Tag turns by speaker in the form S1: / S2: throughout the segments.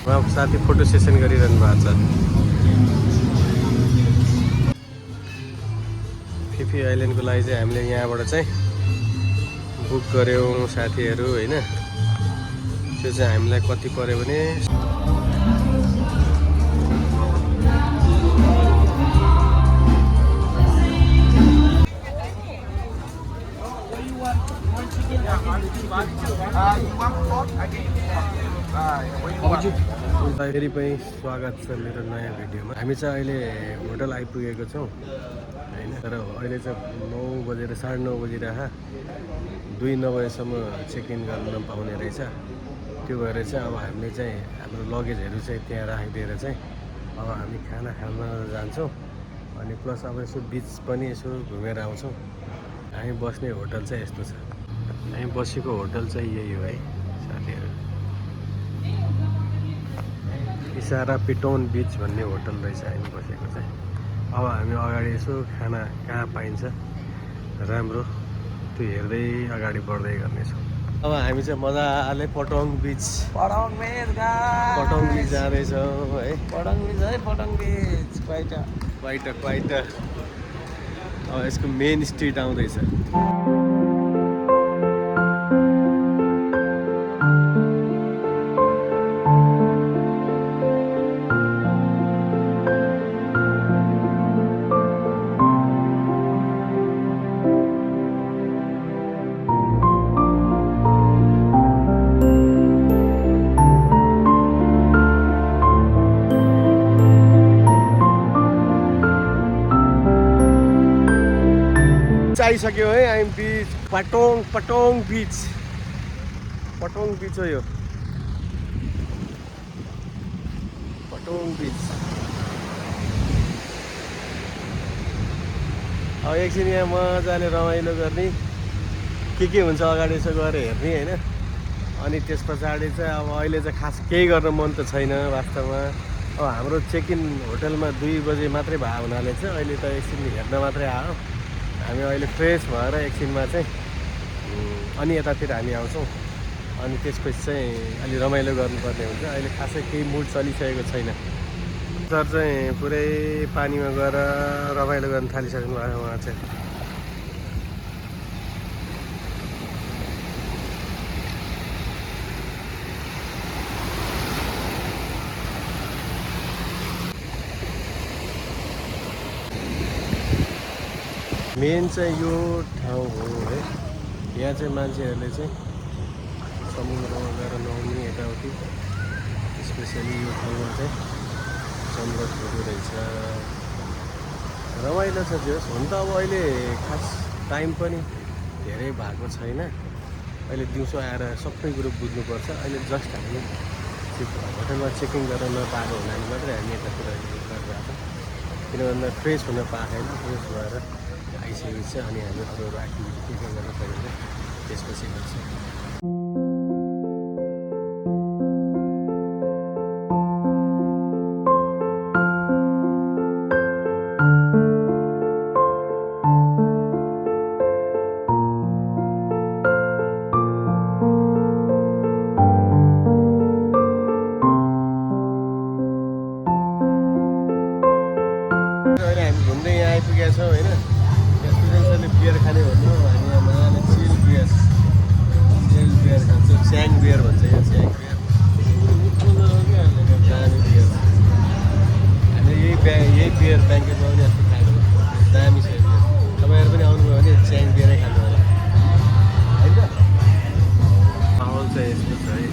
S1: उहाँको साथी photo session गरिरहनु भएको छ। फिफी आइल्यान्डको लागि चाहिँ हामीले यहाँबाट चाहिँ बुक गऱ्यौँ साथीहरू होइन। त्यो चाहिँ हामीलाई कति पर्यो भने फेरि पनि स्वागत छ मेरो नयाँ भिडियोमा। हामी चाहिँ अहिले होटल आइपुगेको छौँ होइन। तर अहिले चाहिँ 9 बजेर 9:30 बजिरहेको 2 बजेसम्म चेक इन गर्न पाउने रहेछ। त्यो भएर चाहिँ अब हामीले चाहिँ हाम्रो लगेजहरू चाहिँ त्यहाँ राखिदिएर चाहिँ अब हामी खाना खान जान्छौँ। अनि प्लस अब यसो बिच पनि यसो घुमेर आउँछौँ। हामी बस्ने होटल चाहिँ यस्तो छ। हामी बसेको होटल चाहिँ यही हो है साथीहरू। इसारा पेटोन बिच भन्ने होटल रहेछ हामी बसेको चाहिँ। अब हामी अगाडि यसो खाना कहाँ पाइन्छ राम्रो त्यो हेर्दै अगाडि बढ्दै गर्नेछौँ। अब हामी चाहिँ मजाले पटोङ बिच जाँदैछौँ है। पटोङ बिच क्वाइट। अब यसको मेन स्ट्रिट आउँदैछ। आइसक्यो है हामी बिच पटोङ बिच हो यो पटोङ बिच। अब एकछिन यहाँ मजाले रमाइलो गर्ने के हुन्छ अगाडि यसो गएर हेर्ने होइन। अनि त्यस पछाडि चाहिँ अब अहिले चाहिँ खास केही गर्न मन त छैन वास्तवमा। अब हाम्रो चेक इन होटलमा 2 बजे मात्रै भयो हुनाले चाहिँ अहिले त एकछिन हेर्न मात्रै आयो। हामी अहिले फ्रेस भएर एकछिनमा चाहिँ अनि यतातिर हामी आउँछौँ। अनि त्यसपछि चाहिँ अलि रमाइलो गर्नुपर्ने हुन्छ। अहिले खासै केही मुड चलिसकेको छैन। सर चाहिँ पुरै पानीमा गएर रमाइलो गर्न थालिसक्नु भएको उहाँ चाहिँ। मेन चाहिँ यो ठाउँ हो है। यहाँ चाहिँ मान्छेहरूले चाहिँ समुद्रमा गएर नुहाउने यताउति स्पेसली यो ठाउँमा चाहिँ सनराइजहरू रहेछ। रमाइलो छ त्यो। हुन त अब अहिले खास टाइम पनि धेरै भएको छैन। अहिले दिउँसो आएर सबै कुरो बुझ्नुपर्छ। अहिले जस्ट हामी होटलमा चेकिङ गर्न नपाएको हुनाले मात्रै हामी यतातिर गरिरहेको। किन भन्दा फ्रेस हुन पाएन। फ्रेस भएर आइसकेपछि चाहिँ अनि हामी अरू एक्टिभिटी के गर्न पाइन्छ त्यसपछि गर्छौँ। अहिले हामी घुम्दै यहाँ आइपुगेका छौँ होइन। बियर खाने भन्नु हामी यहाँ मजाले चिल बियर खान्छौँ। च्याङ बियर भन्छ यो च्याङ बियर। दामी बियर। हामीले यही बियर ब्याङ्केटमा पनि अस्ति खाएको दामी छ बियर। तपाईँहरू पनि आउनुभयो भने च्याङ बियरै खानु होला होइन। माहौल चाहिँ यस्तो छ है।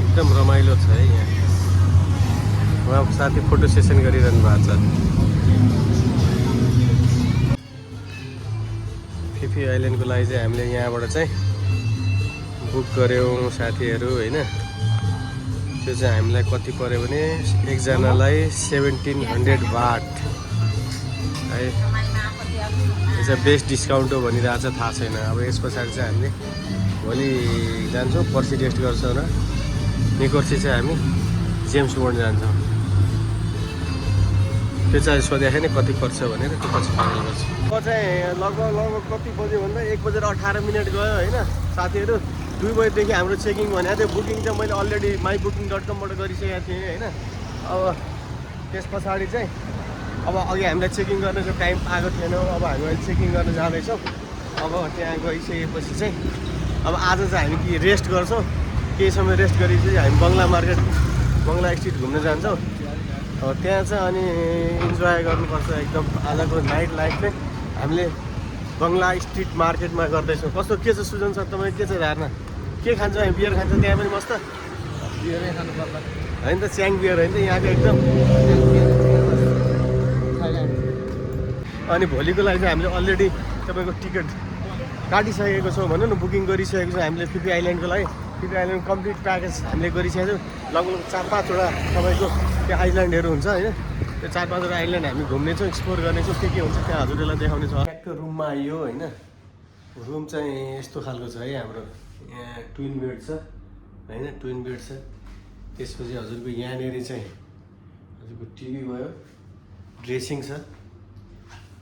S1: एकदम रमाइलो छ है यहाँ। उहाँको साथी फोटो सेसन गरिरहनु भएको छ। फिफी आइल्यान्डको लागि चाहिँ हामीले यहाँबाट चाहिँ बुक गऱ्यौँ साथीहरू होइन। त्यो चाहिँ हामीलाई कति पर्यो भने एकजनालाई 1700 बाट है। यो चाहिँ बेस्ट डिस्काउन्ट हो भनिरहेको छ, थाहा छैन। अब यस पछाडि चाहिँ हामीले भोलि जान्छौँ, पर्सि रेस्ट गर्छौँ र निकोर्सि चाहिँ हामी जेम्स बोन्ड जान्छौँ। त्यो चाहिँ सोधेको थिएँ नि कति पर्छ भनेर, त्यो पछि फाइनल गर्छु। म चाहिँ लगभग कति बज्यो भन्दा 1 बजेर 18 मिनट गयो होइन साथीहरू। 2 बजीदेखि हाम्रो चेकिङ भनेको थियो। बुकिङ चाहिँ मैले अलरेडी mybooking.com बाट गरिसकेको थिएँ होइन। अब त्यस पछाडि चाहिँ अब अघि हामीलाई चेकिङ गर्ने चाहिँ टाइम पाएको थिएन। अब हामी अहिले चेकिङ गर्न जाँदैछौँ। अब त्यहाँ गइसकेपछि चाहिँ अब आज चाहिँ हामी कि रेस्ट गर्छौँ, केही समय रेस्ट गरेपछि हामी बङ्गला मार्केट, बङ्गला स्ट्रिट घुम्न जान्छौँ। अब त्यहाँ चाहिँ अनि इन्जोय गर्नुपर्छ एकदम। आजको नाइट लाइफ चाहिँ हामीले बङ्गला स्ट्रिट मार्केटमा गर्दैछौँ। कस्तो के छ सुजन सर, तपाईँ के छ धारणा? के खान्छ हामी? बियर खान्छ त्यहाँ पनि मस्त?
S2: बियरै खानुपर्ला
S1: होइन त, च्याङ बियर होइन त यहाँको एकदम। अनि भोलिको लागि चाहिँ हामीले अलरेडी तपाईँको टिकट काटिसकेको छौँ भनौँ न, बुकिङ गरिसकेको छौँ हामीले फिफी आइल्यान्डको लागि। फिफी आइल्यान्ड कम्प्लिट प्याकेज हामीले गरिसकेको छौँ। लगभग 4-5वटा तपाईँको त्यो आइल्यान्डहरू हुन्छ होइन। त्यो 4-5वटा आइल्यान्ड हामी घुम्नेछौँ, एक्सप्लोर गर्नेछौँ। के हुन्छ त्यहाँ हजुरहरूलाई देखाउने छ। ट्याक्क रुममा आइयो होइन। रुम चाहिँ यस्तो खालको छ है हाम्रो। यहाँ ट्विन बेड छ होइन, ट्विन बेड छ। त्यसपछि हजुरको यहाँनिर चाहिँ हजुरको टिभी भयो, ड्रेसिङ छ,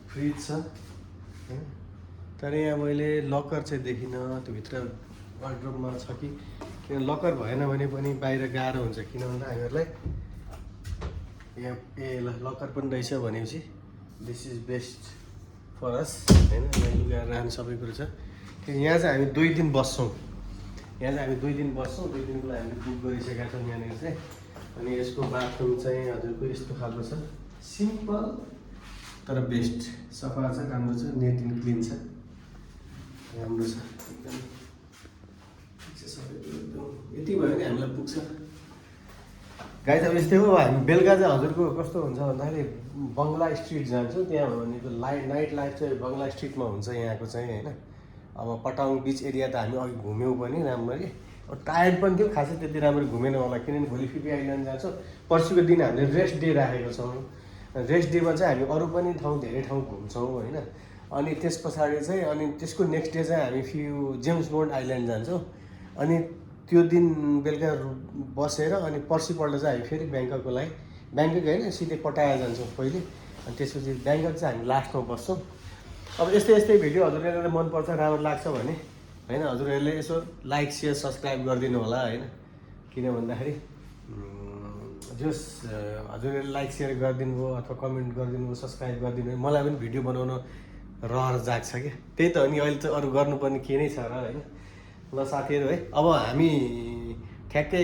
S1: फ्रिज छ होइन। तर यहाँ मैले लकर चाहिँ देखिनँ, त्यो भित्र वार्डरोबमा छ कि। किन लकर भएन भने पनि बाहिर गाह्रो हुन्छ, किन भन्दा हामीहरूलाई यहाँ ल लकर पनि रहेछ भनेपछि दिस इज बेस्ट फर अस होइन। यहाँ लुगा राख्ने सबै कुरो छ। यहाँ चाहिँ हामी 2 दिन बस्छौँ। यहाँ चाहिँ हामी 2 दिन बस्छौँ। 2 दिनको लागि हामीले बुक गरिसकेका छौँ यहाँनिर चाहिँ। अनि यसको बाथरुम चाहिँ हजुरको यस्तो खालको छ, सिम्पल तर बेस्ट। सफा छ, राम्रो छ, नेट एन्ड क्लिन छ, राम्रो छ एकदम। ठिक छ, सबै कुरो एकदम यति भयो भने हामीलाई पुग्छ। गाइस अब यस्तै हो। हामी बेलुका चाहिँ हजुरको कस्तो हुन्छ भन्दाखेरि बङ्गला स्ट्रिट जान्छौँ। त्यहाँ भनेको नाइट लाइफ चाहिँ बङ्गला स्ट्रिटमा हुन्छ यहाँको चाहिँ होइन। अब पटाङ बिच एरिया त हामी अघि घुम्यौँ पनि राम्ररी। अब टायर्ड पनि थियो, खासै त्यति राम्ररी घुमेन होला, किनभने भोलि फिफी आइल्यान्ड जान्छौँ। पर्सिको दिन हामीले रेस्ट डे राखेको छौँ। रेस्ट डेमा चाहिँ हामी अरू पनि धेरै ठाउँ घुम्छौँ होइन। अनि त्यस पछाडि चाहिँ अनि त्यसको नेक्स्ट डे चाहिँ हामी जेम्स बोन्ड आइल्यान्ड जान्छौँ। अनि त्यो दिन बेलुका बसेर अनि पर्सिपल्ट चाहिँ हामी फेरि ब्याङ्ककको लागि, ब्याङ्कक होइन सिधै पटाया जान्छौँ पहिले। अनि त्यसपछि ब्याङ्कक चाहिँ हामी लास्टमा बस्छौँ। अब यस्तै भिडियो हजुरहरूले मनपर्छ, राम्रो लाग्छ भने होइन हजुरहरूले यसो लाइक सेयर सब्सक्राइब गरिदिनु होला होइन। किन भन्दाखेरि जस हजुरहरूले लाइक सेयर गरिदिनु भयो अथवा कमेन्ट गरिदिनु भयो, सब्सक्राइब गरिदिनु भयो, मलाई पनि भिडियो बनाउन रहर जाग्छ क्या। त्यही त हो नि, अहिले त अरू गर्नुपर्ने के नै छ र होइन। ल साथीहरू है, अब हामी ठ्याक्कै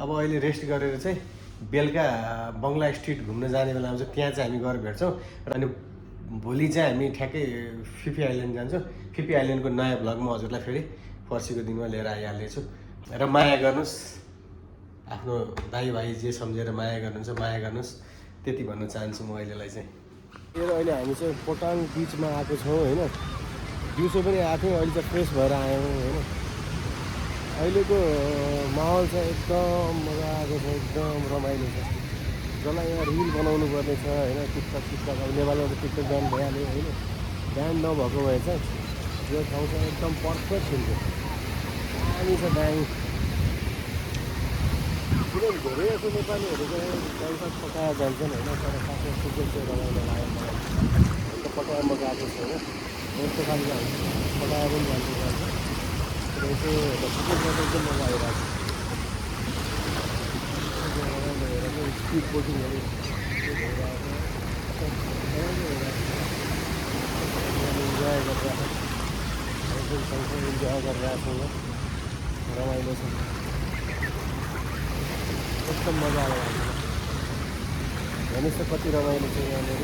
S1: अब अहिले रेस्ट गरेर चाहिँ बेलुका बङ्गला स्ट्रिट घुम्न जाने बेलामा चाहिँ त्यहाँ चाहिँ हामी गएर भेट्छौँ। र अनि भोलि चाहिँ हामी ठ्याक्कै फिफी आइल्यान्ड जान्छौँ। फिफी आइल्यान्डको नयाँ भ्लग म हजुरलाई फेरि पर्सिको दिनमा लिएर आइहाल्नेछु। र माया गर्नुहोस्, आफ्नो दाइ जे सम्झेर माया गर्नुहुन्छ माया गर्नुहोस्, त्यति भन्न चाहन्छु म अहिलेलाई चाहिँ। अहिले हामी चाहिँ पटाङ बिचमा आएको छौँ होइन। दिउँसो पनि आएको थियौँ, अहिले चाहिँ फ्रेस भएर आयौँ होइन। अहिलेको माहौल चाहिँ एकदम मजाको छ, एकदम रमाइलो छ। जसलाई यहाँ रिल बनाउनु पर्ने छ होइन, टिकटक अब नेपालमा त टिकटक ब्यान भइहाल्यो होइन। ब्यान नभएको भए चाहिँ यो ठाउँ चाहिँ एकदम पर्फेक्ट हुन्थ्यो, दामी छ दामी। किनभने धेरै जस्तो नेपालीहरू चाहिँ पैसा पकाएर जान्छन् होइन। तर खासमा फुकेट चाहिँ रमाइलो लाग्यो मलाई। अन्त पटायामा गएको छ होइन, यस्तो खालको हामी पटाया पनि जान्छ। यसो फुकेटमा एकदम मजा आइरहेको छ। स्पिड बोटिङहरू भइरहेको छ, इन्जोय गरिरहेको सँगसँगै इन्जोय गरिरहेको छ, रमाइलो छ, एकदम मजा आयो। हेर्नुहोस् त कति रमाइलो छ यहाँनिर।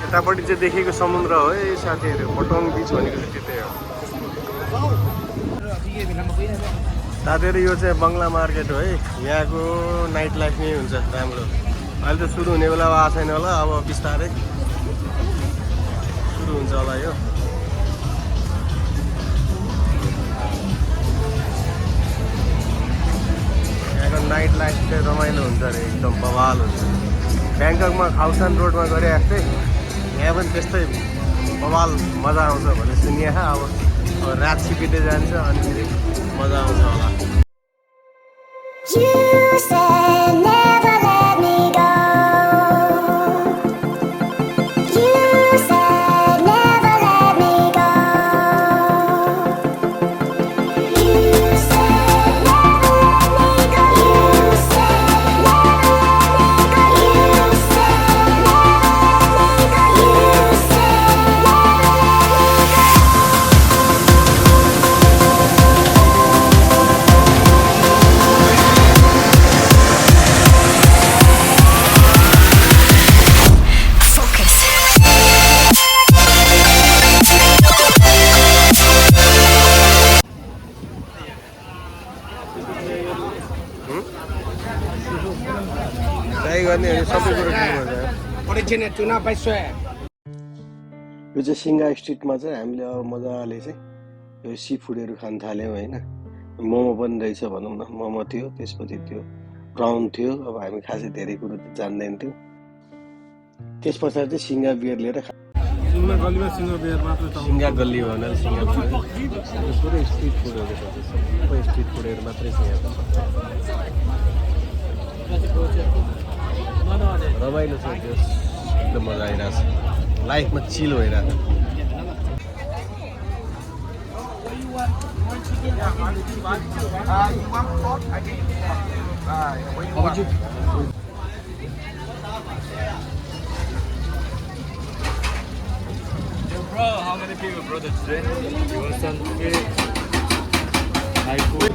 S1: यतापट्टि चाहिँ देखेको समुद्र हो है साथीहरू पटोङ बिच भनेको चाहिँ त्यतै हो साथीहरू यो चाहिँ बङ्गला मार्केट हो है यहाँको नाइट लाइफ नै हुन्छ राम्रो अहिले त सुरु हुने बेला आएको छैन होला अब बिस्तारै सुरु हुन्छ होला यो यहाँको नाइट लाइफ चाहिँ रमाइलो हुन्छ अरे एकदम बवाल हुन्छ ब्याङ्ककमा खाउसान रोडमा गरे जस्तै यहाँ पनि त्यस्तै बवाल मजा आउँछ भन्ने सुनिए अब रात सिपिँदै जान्छ अनि फेरि मजा आउँछ होला ट्राई गर्ने सबै कुरो यो चाहिँ सिङ्गा स्ट्रिटमा चाहिँ हामीले अब मजाले चाहिँ यो सी फुडहरू खान थाल्यौँ होइन मोमो पनि रहेछ भनौँ न मोमो थियो त्यसपछि त्यो प्राउन थियो अब हामी खासै धेरै कुरो त जान्दैन थियो त्यस पछाडि चाहिँ सिङ्गा बियर लिएर सिङ्गा गल्ली हो भने सिङ्गा पुरै स्ट्रिट फुडहरू छ सबै स्ट्रिट फुडहरू मात्रै छ यहाँ रमाइलो छ त्यो एकदम मजा आइरहेछ लाइफमा चिल भइरहेछ
S2: Bro, how many people brought it today? You want some food? Thai food?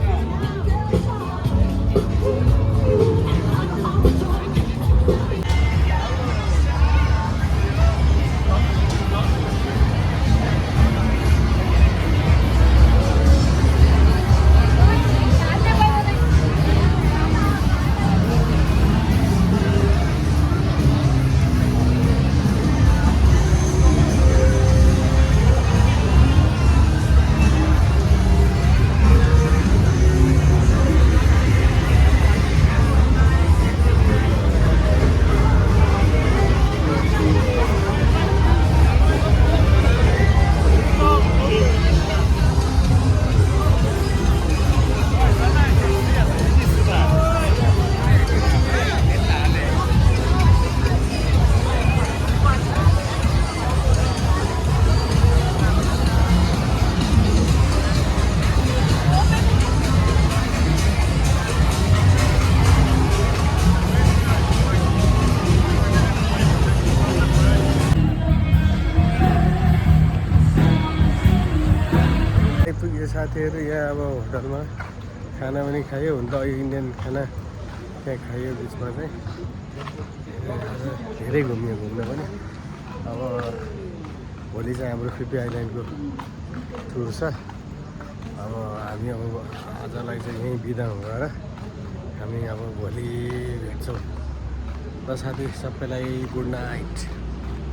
S1: साथीहरू यहाँ अब होटलमा खाना पनि खायो हुन त इन्डियन खाना त्यहाँ खायो बिचमा चाहिँ धेरै घुम्यो घुम्न पनि अब भोलि चाहिँ हाम्रो फुके आइल्यान्डको टुर छ अब हामी अब आजलाई चाहिँ यहीँ बिदा भएर हामी अब भोलि भेट्छौँ र साथी सबैलाई गुड नाइट